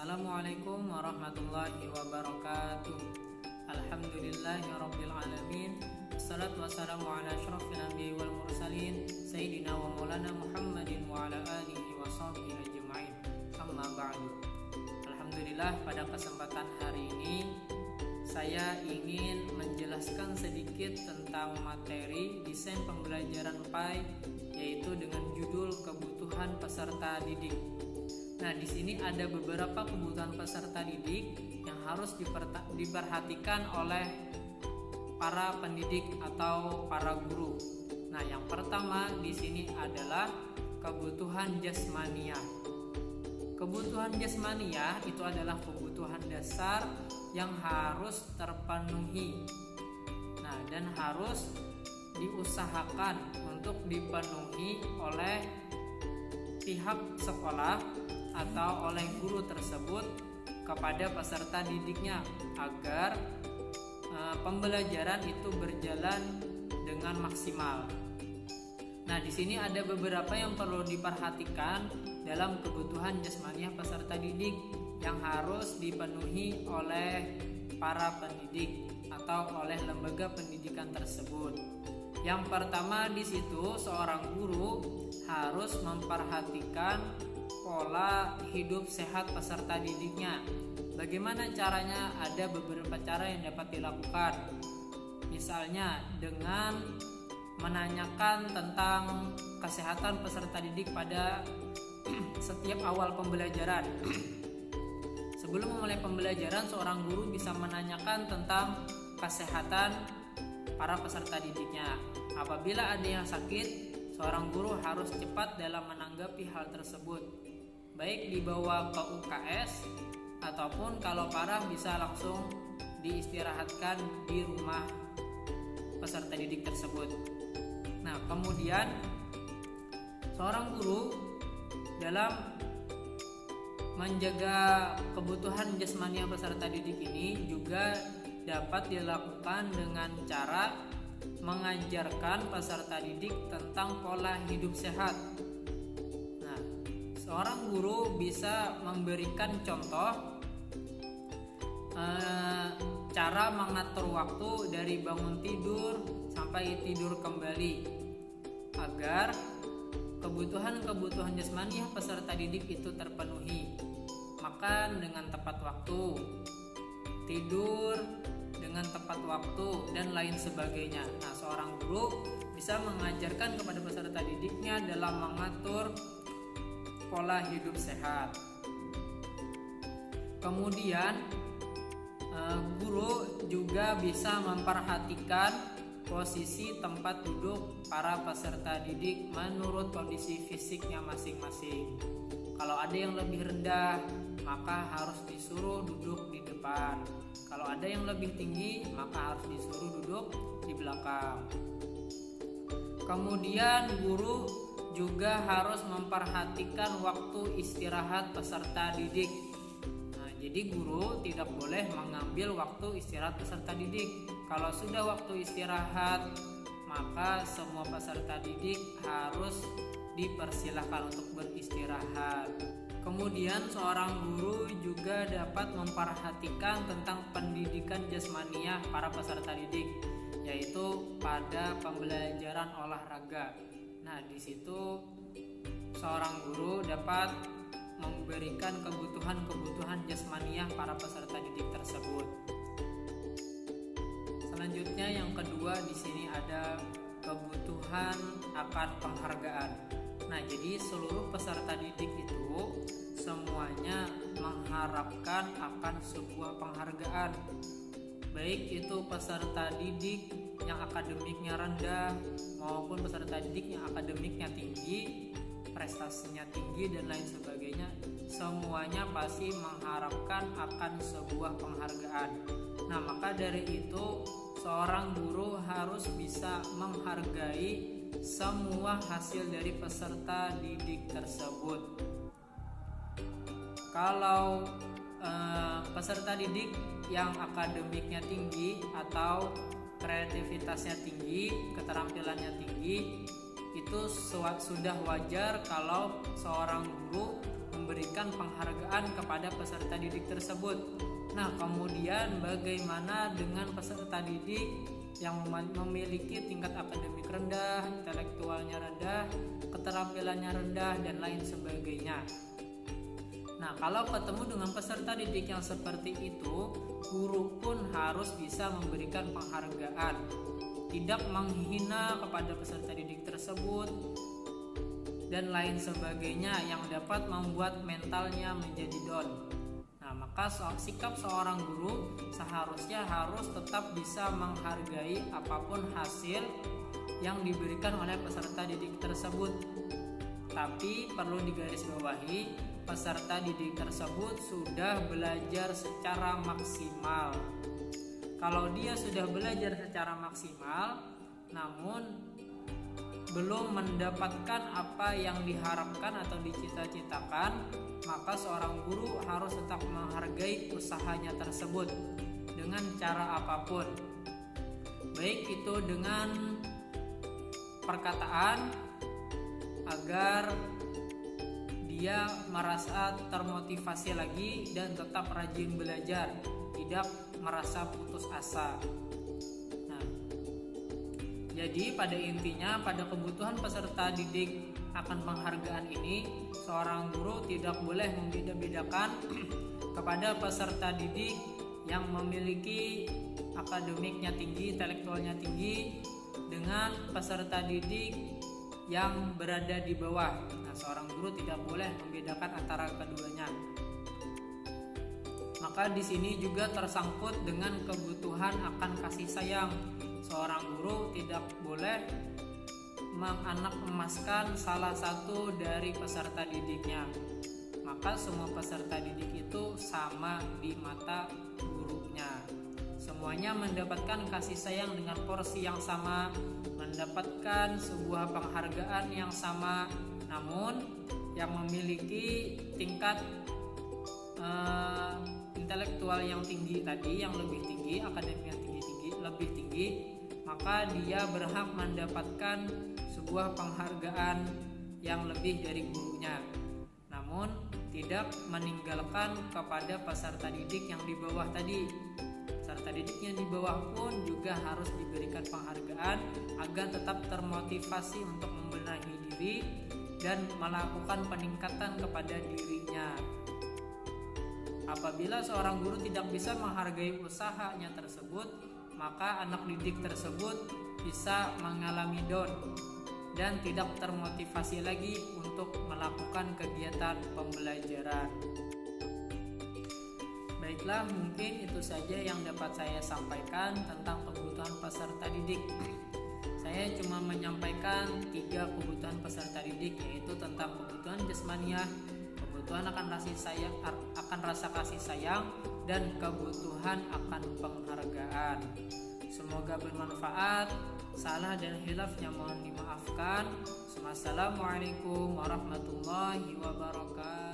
Assalamualaikum warahmatullahi wabarakatuh. Alhamdulillahirabbil alamin. Wassalatu wassalamu ala asyrafil anbiya'i wal mursalin sayyidina wa maulana Muhammadin wa ala alihi wa sahbihi ajma'in. Amma ba'du. Alhamdulillah, pada kesempatan hari ini saya ingin menjelaskan sedikit tentang materi desain pembelajaran PAI, yaitu dengan judul kebutuhan peserta didik. Nah, di sini ada beberapa kebutuhan peserta didik yang harus diperhatikan oleh para pendidik atau para guru. Nah, yang pertama di sini adalah kebutuhan jasmaniah. Kebutuhan jasmaniah itu adalah kebutuhan dasar yang harus terpenuhi. Nah, dan harus diusahakan untuk dipenuhi oleh pihak sekolah atau oleh guru tersebut kepada peserta didiknya agar pembelajaran itu berjalan dengan maksimal. Nah, di sini ada beberapa yang perlu diperhatikan dalam kebutuhan jasmaniah peserta didik yang harus dipenuhi oleh para pendidik atau oleh lembaga pendidikan tersebut. Yang pertama di situ, seorang guru harus memperhatikan pola hidup sehat peserta didiknya. Bagaimana caranya? Ada beberapa cara yang dapat dilakukan. Misalnya dengan menanyakan tentang kesehatan peserta didik pada setiap awal pembelajaran. Sebelum memulai pembelajaran, seorang guru bisa menanyakan tentang kesehatan para peserta didiknya. Apabila ada yang sakit, seorang guru harus cepat dalam menanggapi hal tersebut, baik dibawa ke UKS ataupun kalau parah bisa langsung diistirahatkan di rumah peserta didik tersebut. Nah, kemudian seorang guru dalam menjaga kebutuhan jasmani peserta didik ini juga dapat dilakukan dengan cara mengajarkan peserta didik tentang pola hidup sehat. Nah, seorang guru bisa memberikan contoh cara mengatur waktu dari bangun tidur sampai tidur kembali agar kebutuhan jasmani peserta didik itu terpenuhi. Makan dengan tepat waktu, tidur dengan tepat waktu, dan lain sebagainya. Nah, seorang guru bisa mengajarkan kepada peserta didiknya dalam mengatur pola hidup sehat. Kemudian guru juga bisa memperhatikan posisi tempat duduk para peserta didik menurut kondisi fisiknya masing-masing. Kalau ada yang lebih rendah, maka harus disuruh duduk di depan. Kalau ada yang lebih tinggi, maka harus disuruh duduk di belakang. Kemudian guru juga harus memperhatikan waktu istirahat peserta didik. Nah, jadi guru tidak boleh mengambil waktu istirahat peserta didik. Kalau sudah waktu istirahat, maka semua peserta didik harus dipersilahkan untuk beristirahat. Kemudian seorang guru juga dapat memperhatikan tentang pendidikan jasmaniah para peserta didik, yaitu pada pembelajaran olahraga. Nah, di situ seorang guru dapat memberikan kebutuhan jasmaniah para peserta didik tersebut. Selanjutnya yang kedua di sini ada kebutuhan akan penghargaan. Nah, jadi seluruh peserta didik itu semuanya mengharapkan akan sebuah penghargaan. Baik itu peserta didik yang akademiknya rendah maupun peserta didik yang akademiknya tinggi, prestasinya tinggi dan lain sebagainya, semuanya pasti mengharapkan akan sebuah penghargaan. Nah, maka dari itu seorang guru harus bisa menghargai semua hasil dari peserta didik tersebut. Kalau peserta didik yang akademiknya tinggi atau kreativitasnya tinggi, keterampilannya tinggi, itu sudah wajar kalau seorang guru memberi memberikan penghargaan kepada peserta didik tersebut. Nah, kemudian bagaimana dengan peserta didik yang memiliki tingkat akademik rendah, intelektualnya rendah, keterampilannya rendah, dan lain sebagainya. Nah, kalau ketemu dengan peserta didik yang seperti itu, guru pun harus bisa memberikan penghargaan, tidak menghina kepada peserta didik tersebut, dan lain sebagainya yang dapat membuat mentalnya menjadi down. Nah, maka sikap seorang guru seharusnya harus tetap bisa menghargai apapun hasil yang diberikan oleh peserta didik tersebut. Tapi perlu digarisbawahi, peserta didik tersebut sudah belajar secara maksimal. Kalau dia sudah belajar secara maksimal, namun belum mendapatkan apa yang diharapkan atau dicita-citakan, maka seorang guru harus tetap menghargai usahanya tersebut dengan cara apapun, baik itu dengan perkataan agar dia merasa termotivasi lagi dan tetap rajin belajar, tidak merasa putus asa. Jadi pada intinya, pada kebutuhan peserta didik akan penghargaan ini, seorang guru tidak boleh membeda-bedakan kepada peserta didik yang memiliki akademiknya tinggi, intelektualnya tinggi, dengan peserta didik yang berada di bawah. Nah, seorang guru tidak boleh membedakan antara keduanya. Maka di sini juga tersangkut dengan kebutuhan akan kasih sayang. Seorang guru tidak boleh menganak emaskan salah satu dari peserta didiknya. Maka semua peserta didik itu sama di mata gurunya. Semuanya mendapatkan kasih sayang dengan porsi yang sama, mendapatkan sebuah penghargaan yang sama. Namun yang memiliki tingkat intelektual yang tinggi tadi, yang lebih tinggi, akademik yang lebih tinggi, maka dia berhak mendapatkan sebuah penghargaan yang lebih dari gurunya. Namun tidak meninggalkan kepada peserta didik yang di bawah tadi. Peserta didik yang di bawah pun juga harus diberikan penghargaan agar tetap termotivasi untuk membenahi diri dan melakukan peningkatan kepada dirinya. Apabila seorang guru tidak bisa menghargai usahanya tersebut, maka anak didik tersebut bisa mengalami down dan tidak termotivasi lagi untuk melakukan kegiatan pembelajaran. Baiklah, mungkin itu saja yang dapat saya sampaikan tentang kebutuhan peserta didik. Saya cuma menyampaikan 3 kebutuhan peserta didik, yaitu tentang kebutuhan jasmaniah, kebutuhan akan rasa kasih sayang, dan kebutuhan akan penghargaan. Semoga bermanfaat. Salah dan khilafnya mohon dimaafkan. Wassalamualaikum warahmatullahi wabarakatuh.